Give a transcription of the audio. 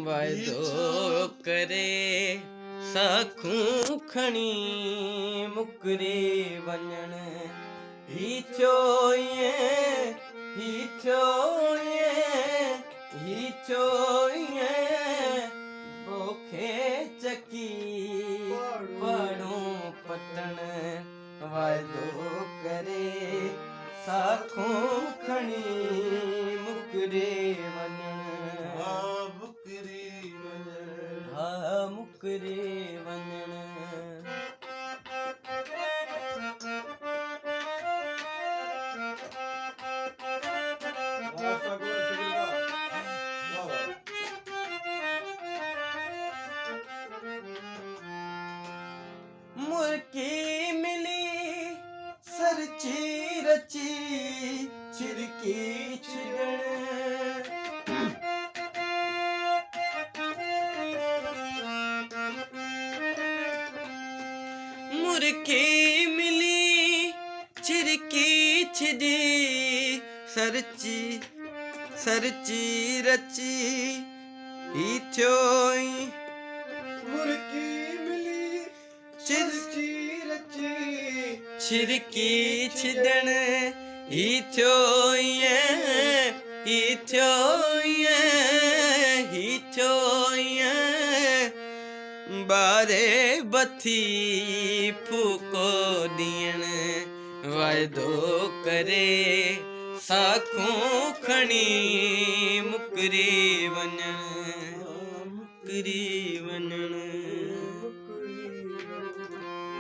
वायदो करे साखूं खणी मुकरे वञण ही थियो बोखे चकी पड़ू पतन वायदो करे साखूं खणी मुकरे वञण मुकरे वञण मुर्की मिली सरची रची छिरकी छिड़ण मुर्की मिली छिरकी छिड़ी सरची रची ही थियो मुर्की मिली सरची रची छिरकी छिड़ण ही थियो बारे बथी फूको दियण वायदो करे साखूं खणी मुकरी वञण